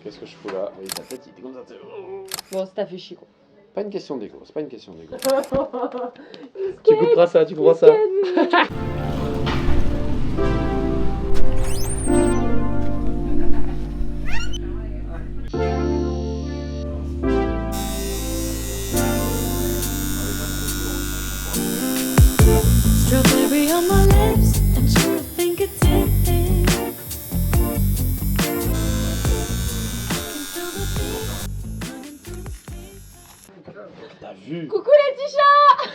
qu'est-ce que je fous là? Oui, ta tête, il était comme ça. Bon, ça t'a fait chier quoi. Pas une question d'ego, c'est pas une question d'ego. Tu Tu couperas ça, tu couperas ça. Strawberry on my lips, and you think it's it. T'as vu? Coucou les petits chats.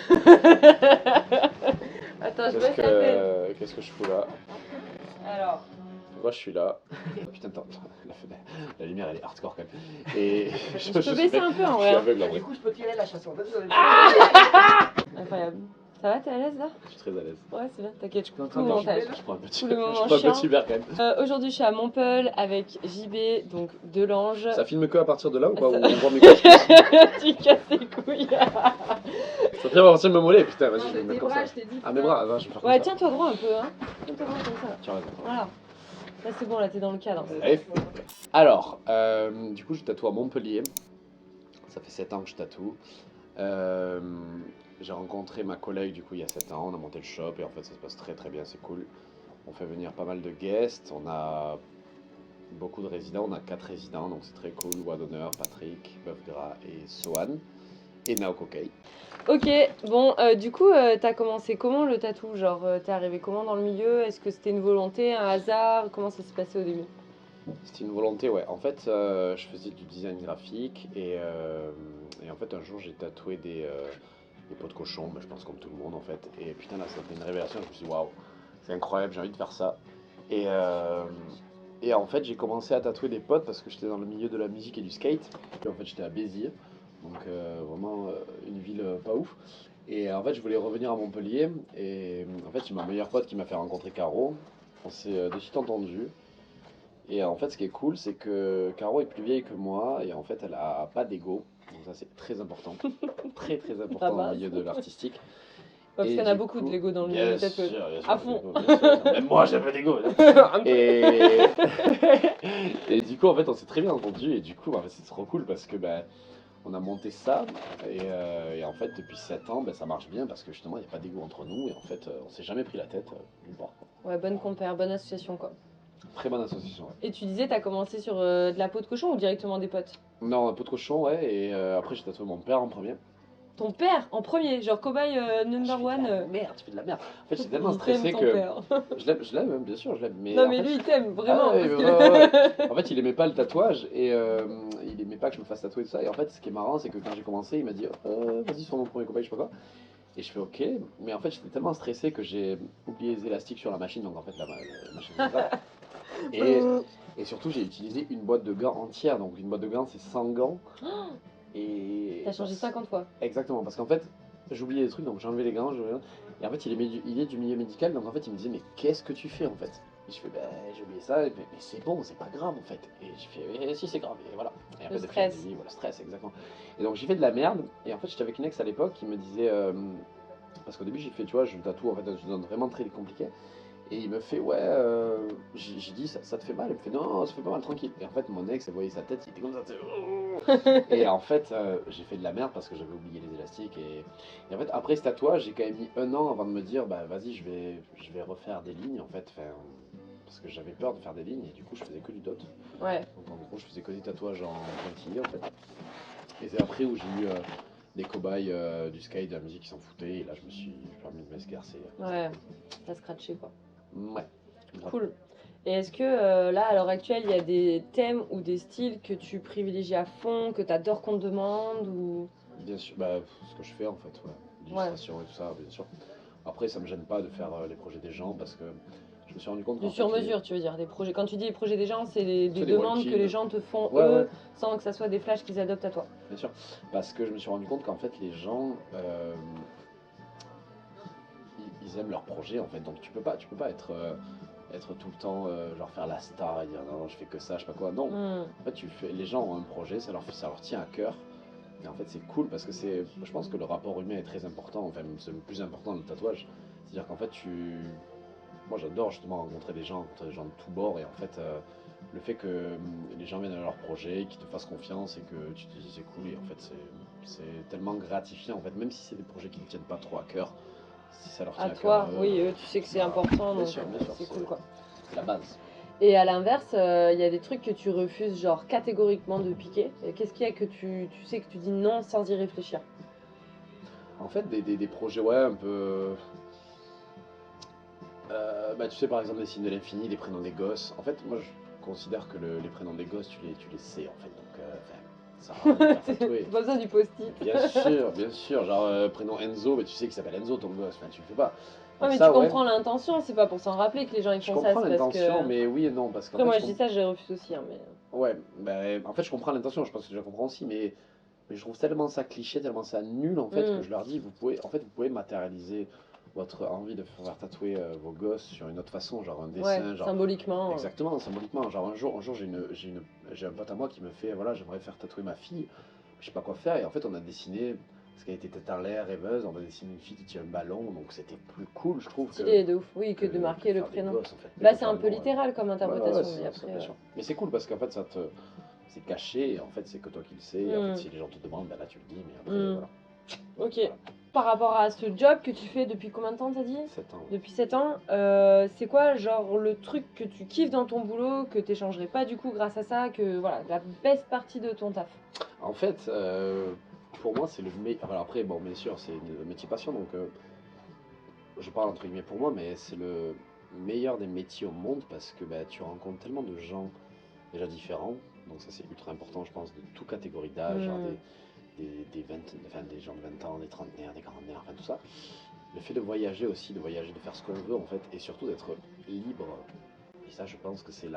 Attends, je baisse la tête. Qu'est-ce que je fous là? Alors, Pourquoi je suis là? Putain, attends, la lumière elle est hardcore quand même. Et je peux baisser un peu en Je suis vrai. aveugle en vrai. Du coup, je peux tirer la chanson. Incroyable. Ça va, t'es à l'aise là? Je suis très à l'aise. Ouais, c'est bien, t'inquiète, je coupe tout Attends, le montage. Je prends un petit, Tout le moment je prends un chiant. petit verre quand même. Aujourd'hui, je suis à Montpellier avec JB, donc Delange. Ça filme que à partir de là ou pas? Ça- Ou on voit mes couilles? Tu casses les couilles. Ça fait partir de me mollet, putain, vas-y, je vais me mettre comme ça. je t'ai dit. Ah, mes bras, attends, je vais faire comme Ouais, ça. tiens-toi droit un peu, hein. Tiens-toi droit comme ça. Tu as raison. Voilà. Là, c'est bon, là, t'es dans le cadre. Allez. Alors, du coup, je tatoue à Montpellier. Ça fait 7 ans que je tatoue. J'ai rencontré ma collègue du coup il y a 7 ans, on a monté le shop et en fait ça se passe très très bien, c'est cool. On fait venir pas mal de guests, on a beaucoup de résidents, on a 4 résidents donc c'est très cool. Wadonneur, Patrick, Bœuf Gras et Sohan et Naoko Kei. Ok, bon, du coup, t'as commencé comment le tatou? Genre, t'es arrivé comment dans le milieu? Est-ce que c'était une volonté, un hasard? Comment ça s'est passé au début? C'était une volonté, ouais. En fait, je faisais du design graphique et en fait un jour j'ai tatoué des peaux de cochon, mais je pense comme tout le monde en fait. Et putain là, ça a été une révélation, je me suis dit waouh, c'est incroyable, j'ai envie de faire ça. Et en fait j'ai commencé à tatouer des potes parce que j'étais dans le milieu de la musique et du skate. Et en fait j'étais à Béziers, donc vraiment une ville pas ouf. Et en fait je voulais revenir à Montpellier et en fait j'ai ma meilleure pote qui m'a fait rencontrer Caro. On s'est de suite entendu. Et en fait, ce qui est cool, c'est que Caro est plus vieille que moi et en fait, elle a pas d'ego. Donc ça, c'est très important. Très très important dans le milieu de l'artistique. Parce Et qu'il y en a du beaucoup coup- de Lego dans le milieu Bien du tatou. sûr, bien sûr, À fond. bien sûr. Même moi, j'ai un peu d'ego. Et du coup, en fait, on s'est très bien entendu et du coup, en fait, c'est trop cool parce que ben, on a monté ça et en fait, depuis 7 ans, ben, ça marche bien parce que justement, il n'y a pas d'ego entre nous et en fait, on s'est jamais pris la tête nulle part, quoi. Ouais, bonne compère, bonne association quoi. Très bonne association. Ouais. Et tu disais, t'as commencé sur de la peau de cochon ou directement des potes? Non, un peu de cochon, ouais, et après, j'ai tatoué mon père en premier. Ton père en premier, genre cobaye number Je fais one. de la merde, tu fais de la merde. En fait, j'étais tellement Il t'aime stressé ton que. père. Je l'aime, bien sûr, je l'aime. Mais Non en mais fait, lui il t'aime vraiment. Ah ouais, parce ouais, que- ouais. En fait, il aimait pas le tatouage et il aimait pas que je me fasse tatouer tout ça. Et en fait, ce qui est marrant, c'est que quand j'ai commencé, il m'a dit vas-y, sois mon premier cobaye, je sais pas quoi. Et je fais ok, mais en fait, j'étais tellement stressé que j'ai oublié les élastiques sur la machine, donc en fait, la machine comme ça. Et surtout, j'ai utilisé une boîte de gants entière, donc une boîte de gants, c'est 100 gants. Et. T'as changé 50 fois. Exactement, parce qu'en fait, j'oubliais des trucs, donc j'ai enlevé les gants, et en fait, il est du milieu médical, donc en fait, il me disait, mais qu'est-ce que tu fais en fait? Et je fais, ben, j'ai oublié ça, mais c'est bon, c'est pas grave en fait. Et je fais, mais si, c'est grave, et voilà. Et en Le fait, stress. depuis, voilà, stress, exactement. Et donc, j'ai fait de la merde, et en fait, j'étais avec une ex à l'époque qui me disait, parce qu'au début, j'ai fait, tu vois, je tatoue en fait dans une zone vraiment très compliquée. Et il me fait, ouais, j'ai dit, ça te fait mal? Il me fait, non, ça fait pas mal, tranquille. Et en fait, mon ex, elle voyait sa tête, il était comme ça, tu sais, et en fait, j'ai fait de la merde parce que j'avais oublié les élastiques. Et en fait, après ce tatouage, j'ai quand même mis 1 an avant de me dire, bah vas-y, je vais refaire des lignes, en fait. Parce que j'avais peur de faire des lignes, et du coup, je faisais que du dot. Ouais. Donc en gros, je faisais que des tatouages en pointillé, en fait. Et c'est après où j'ai eu des cobayes du skate, de la musique qui s'en foutaient, et là, je me suis permis de m'escarcer. Ouais. T'as scratché quoi. Ouais. Cool. Et est-ce que là, à l'heure actuelle, il y a des thèmes ou des styles que tu privilégies à fond, que t'adores qu'on te demande ou... Bien sûr, bah, ce que je fais en fait, ouais. L'illustration et tout ça, bien sûr. Après, ça me gêne pas de faire les projets des gens parce que je me suis rendu compte Du qu'en fait, sur-mesure, tu veux dire, des projets. Quand tu dis les projets des gens, c'est des des demandes walk-ins. que les gens te font Ouais, eux, ouais. sans que ça soit des flashs qu'ils adoptent à toi. Bien sûr, parce que je me suis rendu compte qu'en fait, les gens, ils aiment leur projet en fait. Donc tu peux pas être tout le temps, genre faire la star et dire non, je fais que ça, je sais pas quoi. Non, Hmm. en fait, les gens ont un projet, ça leur tient à cœur. Et en fait, c'est cool parce que je pense que le rapport humain est très important, enfin, c'est le plus important dans le tatouage. C'est-à-dire qu'en fait, moi j'adore justement rencontrer des gens de tous bords et en fait, le fait que les gens viennent à leur projet, qu'ils te fassent confiance et que tu te dis c'est cool. Et en fait, c'est tellement gratifiant, en fait, même si c'est des projets qui ne tiennent pas trop à cœur, si ça leur À tient à toi, cœur, oui, tu sais que c'est bah, important, bien donc sûr, c'est cool quoi. c'est la base. Et à l'inverse, il y a des trucs que tu refuses, genre catégoriquement de piquer. Et qu'est-ce qu'il y a que tu sais que tu dis non sans y réfléchir? En fait, des projets, ouais, un peu. Bah, tu sais, par exemple, les signes de l'infini, les prénoms des gosses. En fait, moi, je considère que les prénoms des gosses, tu les sais, en fait. Donc, enfin, ça sert à rien de les faire tatouer. T'as pas besoin du post-it. Bien sûr. Genre, prénom Enzo, mais tu sais qu'il s'appelle Enzo, ton gosse. Enfin, tu le fais pas. Ouais, Donc, mais ça, tu ouais, comprends l'intention, c'est pas pour s'en rappeler que les gens ils je font ça, comprends c'est parce l'intention, que. mais oui et non. Parce qu'en Après, fait, moi je dis ça, je les refuse aussi, hein, mais. ouais, bah, en fait, je comprends l'intention, je pense que tu la comprends aussi, mais je trouve tellement ça cliché, tellement ça nul, en fait, que Hmm. je leur dis, vous pouvez matérialiser votre envie de faire tatouer vos gosses sur une autre façon, genre un Ouais, dessin, genre. symboliquement. Exactement, symboliquement. Genre un jour j'ai un pote à moi qui me fait, voilà, j'aimerais faire tatouer ma fille, je sais pas quoi faire, et en fait on a dessiné, parce qu'elle était tête en l'air, rêveuse, on a dessiné une fille qui tient un ballon, donc c'était plus cool, je trouve, Stylé de ouf, oui, que de marquer le faire des prénom. gosses, en fait. Mais Bah, c'est un peu totalement, ouais. littéral comme Ouais, interprétation, c'est mais ça, après. bien sûr. Mais c'est cool parce qu'en fait c'est caché, et en fait c'est que toi qui le sais, et en fait Hmm. si les gens te demandent, ben là tu le dis, mais après Hmm. voilà. Ok. Voilà. Par rapport à ce job que tu fais depuis combien de temps, t'as dit? 7 ans. Depuis 7 ans, c'est quoi, genre, le truc que tu kiffes dans ton boulot, que t'échangerais pas du coup grâce à ça, que voilà, la best partie de ton taf? En fait, pour moi, c'est le meilleur. Alors après, bon, bien sûr, c'est un métier passion, donc je parle entre guillemets pour moi, mais c'est le meilleur des métiers au monde parce que bah, tu rencontres tellement de gens déjà différents, donc ça c'est ultra important, je pense, de toute catégorie d'âge, genre Hmm. des 20, enfin, des gens de 20 ans, des trentenaires, des quarantenaires, enfin tout ça. Le fait de voyager aussi, de voyager, de faire ce qu'on veut en fait, et surtout d'être libre, et ça je pense que c'est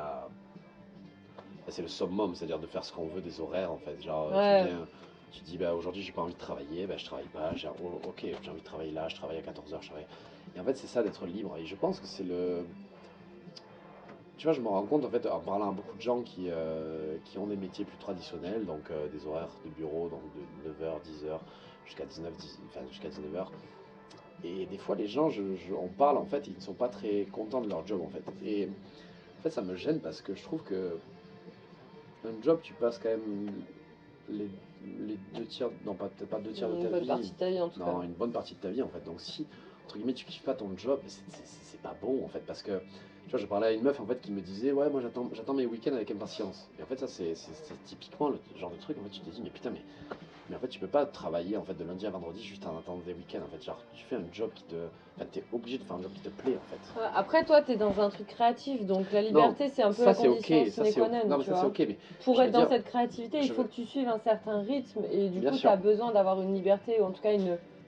le summum, c'est-à-dire de faire ce qu'on veut des horaires en fait. Genre, Ouais. tu dis, bah aujourd'hui j'ai pas envie de travailler, bah je travaille pas. Ok, j'ai envie de travailler là, je travaille à 14h, je travaille. Et en fait, c'est ça d'être libre. Et je pense que c'est le. Tu vois, je me rends compte en fait, en parlant à beaucoup de gens qui ont des métiers plus traditionnels, donc des horaires de bureau, donc de 9h, 10h, jusqu'à 10, enfin, jusqu'à 19h. Et des fois, les gens, on parle en fait, ils ne sont pas très contents de leur job en fait. Et en fait, ça me gêne parce que je trouve que un job, tu passes quand même les, les 2 tiers, non pas peut-être pas 2 tiers de Une ta bonne vie, partie de ta vie en tout cas. non, une bonne partie de ta vie en fait. Donc si, entre guillemets, tu kiffes pas ton job, c'est pas bon en fait. Parce que, tu vois, je parlais à une meuf en fait qui me disait, ouais, moi j'attends mes week-ends avec impatience. Et en fait, ça c'est typiquement le genre de truc, en fait, tu te dis, mais putain, mais en fait, tu peux pas travailler en fait de lundi à vendredi juste en attendant des week-ends en fait. Genre, tu fais un job qui te. Enfin, t'es obligé de faire un job qui te plaît en fait. Ouais, après, toi, t'es dans un truc créatif, donc la Non, liberté, c'est un peu ça la c'est ok, condition ça sine c'est qua ok. non, Non, mais tu ça c'est vois. ok, mais Pour je veux être dans dire, cette créativité, il je faut veux. que tu suives un certain rythme, et du Bien coup, tu sûr. as besoin d'avoir une liberté, ou en tout cas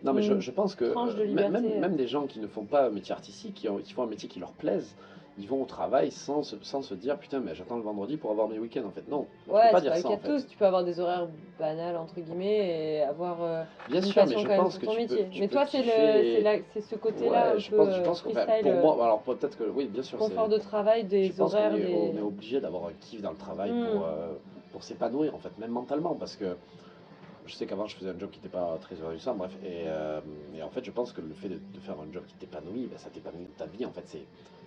Non, mais une je pense que tranche de liberté. même des gens qui ne font pas un métier artistique, qui font un métier qui leur plaise, ils vont au travail sans se dire putain, mais j'attends le vendredi pour avoir mes week-ends en fait. Non, tu peux Ouais, pas c'est dire pas le ça cas en de fait. tous. Tu peux avoir des horaires banals, entre guillemets, et avoir Bien une sûr, mais passion je quand même pense pour que ton métier. tu Mais peux toi, kiffer. c'est ce côté-là Ouais, un peu je pense que enfin, freestyle, pour moi, alors peut-être que oui, bien sûr, confort de travail, je des pense qu'on horaires, est, des. on est obligé d'avoir un kiff dans le travail Hmm. pour s'épanouir en fait, même mentalement, parce que je sais qu'avant je faisais un job qui n'était pas très réussi, bref, et en fait je pense que le fait de faire un job qui t'épanouit, ben, ça t'épanouit dans ta vie en fait,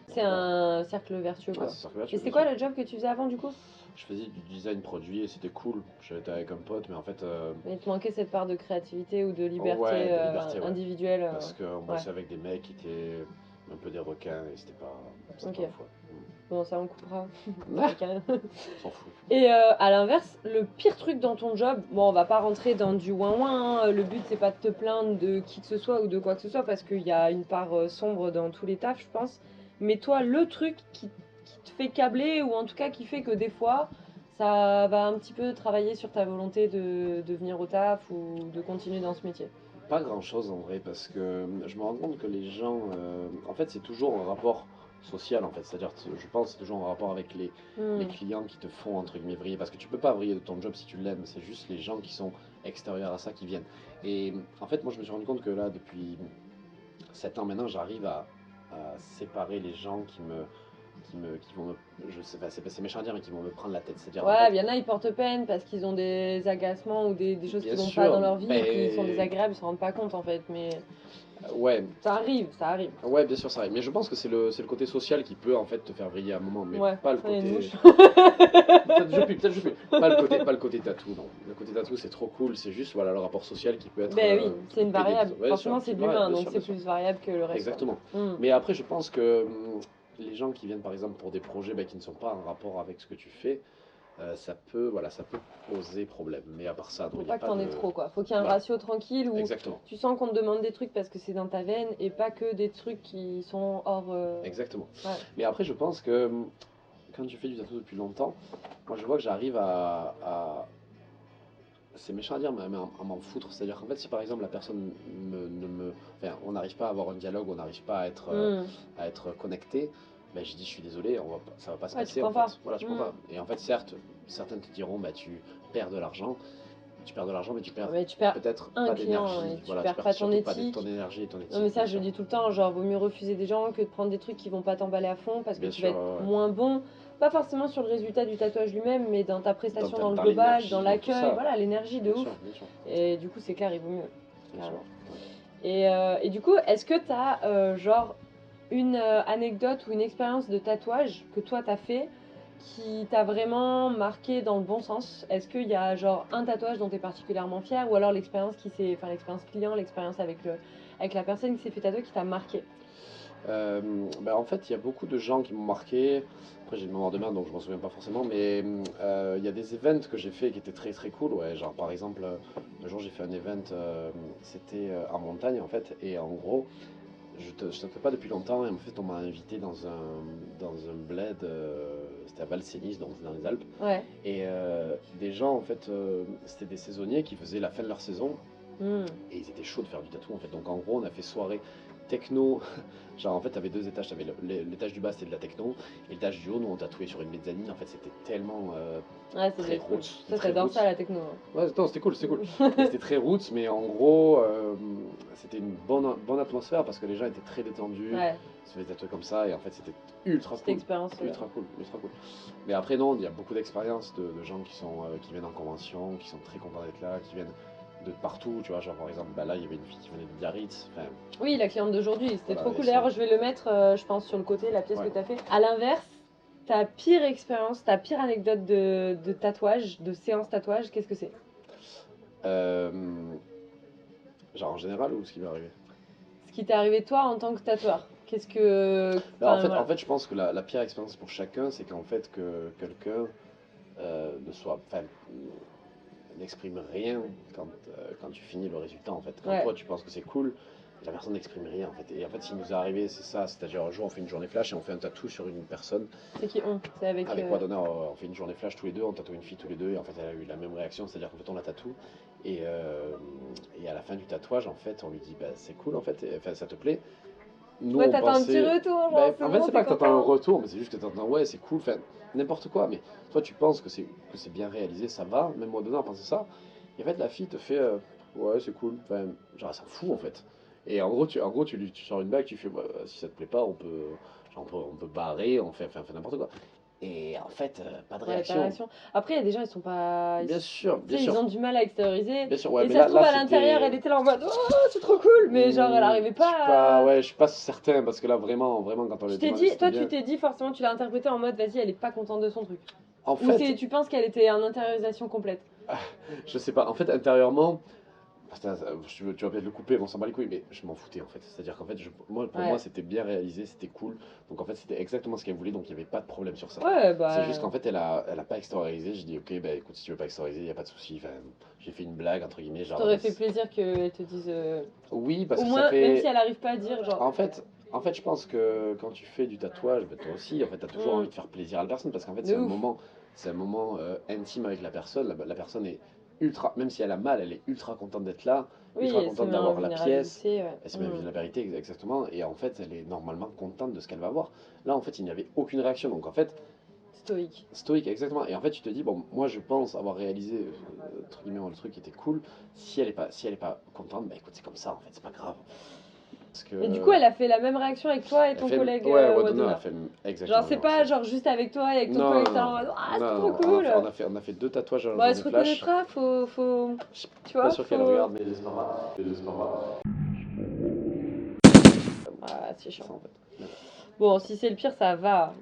C'est voilà. un cercle vertueux, Ouais, quoi. c'est ça que Et bien c'était quoi sûr. le job que tu faisais avant, du coup? Je faisais du design produit et c'était cool. J'étais avec un pote, mais en fait, Il te manquait cette part de créativité ou de liberté ouais, de liberté, ouais. individuelle. Parce qu'on Ouais, bossait avec des mecs qui étaient un peu des requins et c'était ok. pas fou. Bon, ça on coupera. Ah, Avec un- on s'en fout. Et à l'inverse, le pire truc dans ton job, bon, on va pas rentrer dans du ouin-ouin, hein, le but c'est pas de te plaindre de qui que ce soit ou de quoi que ce soit, parce qu'il y a une part sombre dans tous les tafs, je pense. Mais toi, le truc qui te fait câbler, ou en tout cas qui fait que des fois, ça va un petit peu travailler sur ta volonté de venir au taf ou de continuer dans ce métier. Pas grand chose en vrai, parce que je me rends compte que les gens. En fait, c'est toujours un rapport social en fait. C'est-à-dire, je pense que c'est toujours un rapport avec les Hmm. clients qui te font entre guillemets vriller. Parce que tu peux pas vriller de ton job si tu l'aimes, c'est juste les gens qui sont extérieurs à ça qui viennent. Et en fait, moi je me suis rendu compte que là, depuis 7 ans maintenant, j'arrive à séparer les gens qui vont me. Je sais pas, c'est méchant à dire, mais qui vont me prendre la tête. C'est-à-dire, en Ouais, fait, il y en a, ils portent peine parce qu'ils ont des agacements ou des choses qui bien vont pas dans sûr, leur vie et qui sont ben, désagréables, ils se rendent pas compte en fait. Mais Ouais, Ça arrive, ça arrive. ouais, bien sûr, ça arrive. Mais je pense que c'est le côté social qui peut en fait te faire vriller à un moment, mais Ouais, pas le ça y est, une côté. mouche. Peut-être je puis. Pas le côté tatou, non. Le côté tatou, c'est trop cool. C'est juste voilà le rapport social qui peut être. Ben oui, qui c'est peut une payer des- variable. Ouais, Forcément, sûr, c'est de variable, l'humain, bien donc sûr, c'est bien sûr. plus variable que le reste. Exactement. Mm. Mais après, je pense que les gens qui viennent par exemple pour des projets qui ne sont pas en rapport avec ce que tu fais, ça peut poser problème. Mais à part ça, non, Faut il n'y a pas que pas t'en de. aies trop, quoi. Faut qu'il y ait un Voilà. ratio tranquille où Exactement. tu sens qu'on te demande des trucs parce que c'est dans ta veine et pas que des trucs qui sont hors. Exactement. Ouais. Mais après, je pense que quand tu fais du tatou depuis longtemps, moi je vois que j'arrive c'est méchant à dire, mais à m'en foutre. C'est-à-dire qu'en fait, si par exemple la personne ne me. Enfin, on n'arrive pas à avoir un dialogue, on n'arrive pas Mm. à être connecté, ben, j'ai dit, je suis désolé, ça va pas se Ouais, tu passer prends en pas. fait. Voilà, tu Mm. prends pas. Et en fait, certes, certains te diront, bah, tu perds de l'argent. Tu perds de l'argent, mais tu perds Mais tu perds peut-être un pas client d'énergie. et tu Voilà, perds tu perds pas ton surtout pas éthique. ton énergie et ton éthique. Non, mais ça, bien je sûr. le dis tout le temps, genre, vaut mieux refuser des gens que de prendre des trucs qui vont pas t'emballer à fond parce que Bien tu vas sûr, être ouais. moins bon. Pas forcément sur le résultat du tatouage lui-même, mais dans ta prestation, dans le Dans global, l'énergie, dans dans tout l'accueil, ça. voilà, l'énergie de Bien ouf. sûr, bien sûr. Et du coup, c'est clair, il vaut mieux. Bien sûr. Carrément. Et du coup, est-ce que t'as genre une anecdote ou une expérience de tatouage que toi t'as fait qui t'a vraiment marqué dans le bon sens? Est-ce qu'il y a genre un tatouage dont t'es particulièrement fier ou alors l'expérience client, l'expérience avec la personne qui s'est fait tatouer qui t'a marqué? Bah, en fait, il y a beaucoup de gens qui m'ont marqué. Après, j'ai une mémoire de merde, donc je m'en souviens pas forcément. Mais il y a des events que j'ai fait qui étaient très très cool. Ouais, genre par exemple, un jour j'ai fait un event, c'était en montagne en fait. Et en gros, je te fais pas depuis longtemps. Et en fait, on m'a invité dans un bled, c'était à Valsénis, donc c'est dans les Alpes. Ouais. Et des gens, en fait, c'était des saisonniers qui faisaient la fin de leur saison. Hmm. Et ils étaient chauds de faire du tatou en fait. Donc en gros, on a fait soirée techno. Genre en fait, t'avais deux étages. T'avais l'étage du bas, c'était de la techno. Et l'étage du haut, nous on tatouait sur une mezzanine. En fait, c'était tellement Ouais, c'est très des trucs. roots. Ça, très j'adore roots. ça la techno. Hein. Ouais, non, c'était cool, c'était cool. Et c'était très roots, mais en gros, c'était une bonne atmosphère parce que les gens étaient très détendus. Ouais, Ils se faisaient des trucs comme ça. Et en fait, c'était ultra cette cool. expérience. Ultra cool, ultra cool. Mais après, non, il y a beaucoup d'expériences de gens qui viennent en convention, qui sont très contents d'être là, qui viennent de partout, tu vois, genre par exemple, bah là il y avait une fille qui venait de Biarritz, enfin, Oui, la cliente d'aujourd'hui, c'était Voilà, trop et cool. c'est- D'ailleurs, je vais le mettre, je pense, sur le côté, la pièce Ouais. que t'as fait. À l'inverse, ta pire expérience, ta pire anecdote de tatouage, de séance tatouage, qu'est-ce que c'est? euh, genre en général ou ce qui m'est arrivé. Ce qui t'est arrivé toi en tant que tatoueur? Qu'est-ce que. Bah, Enfin, voilà. en fait, je pense que la pire expérience pour chacun, c'est qu'en fait que quelqu'un n'exprime rien quand tu finis le résultat en fait. Quand Ouais. toi tu penses que c'est cool, la personne n'exprime rien en fait. Et en fait, ce qui nous est arrivé, c'est ça, c'est-à-dire un jour on fait une journée flash et on fait un tatou sur une personne. C'est qui on? C'est avec. Avec Wadonna, on fait une journée flash tous les deux, on tatoue une fille tous les deux, et en fait elle a eu la même réaction, c'est-à-dire qu'en fait on la tatoue, et à la fin du tatouage, en fait, on lui dit, bah c'est cool en fait, enfin ça te plaît. Nous Ouais, on t'attends un petit pensait. retour, genre, Bah, c'est en fait, bon, c'est pas t'es que t'attends un content. retour, mais c'est juste que t'attends, ouais, c'est cool, enfin, n'importe quoi, mais toi tu penses que c'est bien réalisé, ça va, même Wadonna pensait ça, et en fait la fille te fait, ouais, c'est cool, enfin, genre elle s'en fout en fait. Et en gros tu sors une bague, tu fais, bah, si ça te plaît pas, on peut barrer, on fait n'importe quoi. Et en fait, pas de Ouais, pas de réaction. réaction. Après, il y a des gens, ils sont pas. Bien sûr, Tu bien sais, ils sûr. ont du mal à extérioriser. Bien sûr, ouais, Et mais ça se trouve, à c'était- l'intérieur, elle était là en mode oh, c'est trop cool, mais genre, elle arrivait Je suis pas à. ouais, je suis pas certain parce que là, vraiment, quand on Tu lui a t'es demandé dit, si toi, c'était tu bien. t'es dit forcément, tu l'as interprété en mode vas-y, elle est pas contente de son truc. En Ou fait, tu penses qu'elle était en intériorisation complète. je sais pas. En fait, intérieurement, putain, tu vas peut-être le couper, on s'en bat les couilles, mais je m'en foutais en fait. C'est-à-dire qu'en fait, pour Ouais. moi, c'était bien réalisé, c'était cool. Donc en fait, c'était exactement ce qu'elle voulait, donc il n'y avait pas de problème sur ça. Ouais, bah. C'est juste qu'en fait, elle a pas extériorisé. J'ai dit, ok, bah écoute, si tu veux pas extérioriser, il n'y a pas de souci. Enfin, j'ai fait une blague, entre guillemets, Ça genre. t'aurait bah, fait plaisir qu'elle te dise. Oui, parce Au que ça moins, même fait. si elle arrive pas à dire, genre. En fait, je pense que quand tu fais du tatouage, bah, toi aussi, en fait, tu as toujours Mm. envie de faire plaisir à la personne parce qu'en fait, De ouf. c'est un moment intime avec la personne. La personne est ultra, même si elle a mal, elle est ultra contente d'être là, Oui, ultra elle se contente met en d'avoir la pièce. vulnérabilité, ouais. Elle se met en Mm. vulnérabilité, exactement. Et en fait, elle est normalement contente de ce qu'elle va voir. Là, en fait, il n'y avait aucune réaction. Donc, en fait, Stoïque. stoïque, exactement. Et en fait, tu te dis, bon, moi, je pense avoir réalisé, entre guillemets, le truc qui était cool. Si elle est pas contente, bah écoute, c'est comme ça, en fait, c'est pas grave. Parce que. Et du coup, elle a fait la même réaction avec toi et Elle ton fait- collègue Ouais, Wadonna, Wadonna. elle fait exactement Genre, c'est la même pas chose. genre juste avec toi et avec ton Non, collègue, non, t'es en non. mode ah, c'est Non, trop non, cool. on a fait deux tatouages à la Bon, elle se journée flash. reconnaîtra, faut. Je suis Tu pas vois, sûr qu'elle faut. regarde, mais j'espère pas. c'est chiant. ça, en fait. Bon, si c'est le pire, ça va.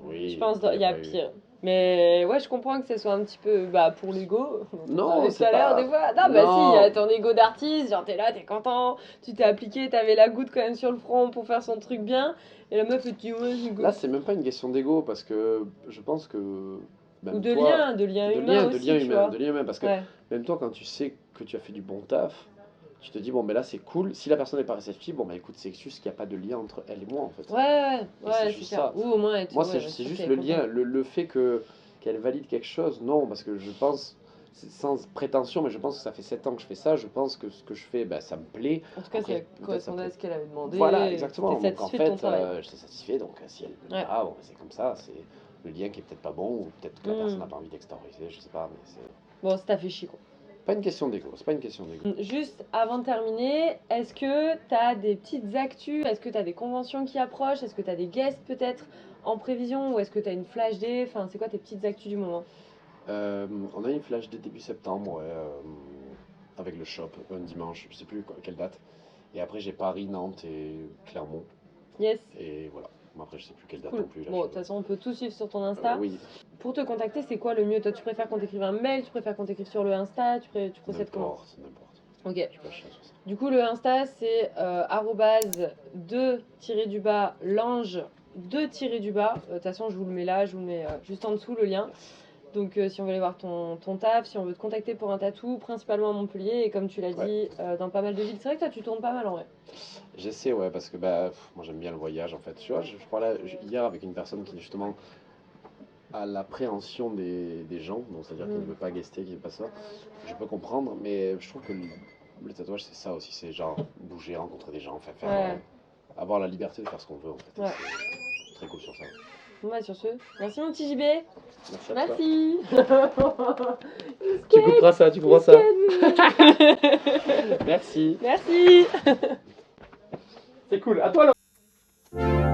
Oui, Je pense qu'il y a pas eu- pire. Mais ouais, je comprends que ce soit un petit peu pour l'ego. Non, Tout c'est à l'heure, pas- des fois. Non, bah Non. si, il y a ton ego d'artiste, genre t'es là, t'es content, tu t'es appliqué, t'avais la goutte quand même sur le front pour faire son truc bien. Et la meuf, elle te dit, ouais, c'est good. Là, c'est même pas une question d'ego parce que je pense que. Même Ou de toi, lien, de lien humain aussi, tu vois. de lien humain, parce que Ouais. même toi, quand tu sais que tu as fait du bon taf, tu te dis, bon, ben là, c'est cool. Si la personne n'est pas réceptive, bon, ben écoute, c'est juste qu'il n'y a pas de lien entre elle et moi, en fait. Ouais, c'est c'est juste clair. ça. Ou au moins être. Moi, ouais, c'est sûr juste qu'elle le est lien, contente. le fait qu'elle valide quelque chose, non, parce que je pense, c'est sans prétention, mais je pense que ça fait 7 ans que je fais ça, je pense que ce que je fais, ben, ça me plaît. En tout cas, Après, ça peut-être correspondait ça à ce qu'elle avait demandé. Voilà, exactement. T'es Donc en satisfait de ton fait, travail. j'étais satisfait, donc si elle ne Ouais. pas, bon, c'est comme ça, c'est le lien qui est peut-être pas bon, ou peut-être que la Mm. personne n'a pas envie d'extérioriser, je sais pas, mais c'est Bon, ça t'a fait chier, quoi. pas une question d'ego, c'est pas une question d'ego. Juste avant de terminer, est-ce que tu as des petites actus? Est-ce que tu as des conventions qui approchent? Est-ce que tu as des guests peut-être en prévision? Ou est-ce que tu as une flash day? Enfin, c'est quoi tes petites actus du moment? On a une flash dès début septembre, ouais, avec le shop, un dimanche, je sais plus quelle date. Et après, j'ai Paris, Nantes et Clermont. Yes, Et voilà. Bon, après, je sais plus quelle date cool. non plus. Là, Bon, de je- toute façon, on peut tout suivre sur ton Insta. Oui, Pour te contacter, c'est quoi le mieux? Toi, tu préfères qu'on t'écrive un mail? Tu préfères qu'on t'écrive sur le Insta? Tu procèdes comment? n'importe. Ok. Je suis pas chiant sur ça. Du coup, le Insta, c'est @2-lange 2-. De toute façon, je vous le mets là, je vous le mets juste en dessous le lien. Yes. Donc, si on veut aller voir ton taf, si on veut te contacter pour un tatou, principalement à Montpellier, et comme tu l'as dit, dans pas mal de villes. C'est vrai que toi, tu tournes pas mal en vrai. J'essaie, ouais, parce que bah, moi j'aime bien le voyage en fait. Tu vois, je parlais hier avec une personne qui justement a l'appréhension des gens, donc c'est-à-dire qui ne veut pas guester, qui ne veut pas ça. Je peux comprendre, mais je trouve que le tatouage c'est ça aussi, c'est genre bouger, rencontrer des gens, enfin faire, Ouais. avoir la liberté de faire ce qu'on veut en fait. Et Ouais. C'est très cool sur ça. Bon, bah, sur ce, merci mon petit JB. Merci à toi. Merci. Tu couperas ça, tu couperas ça. Merci. Merci. C'est cool. À toi, Laurent.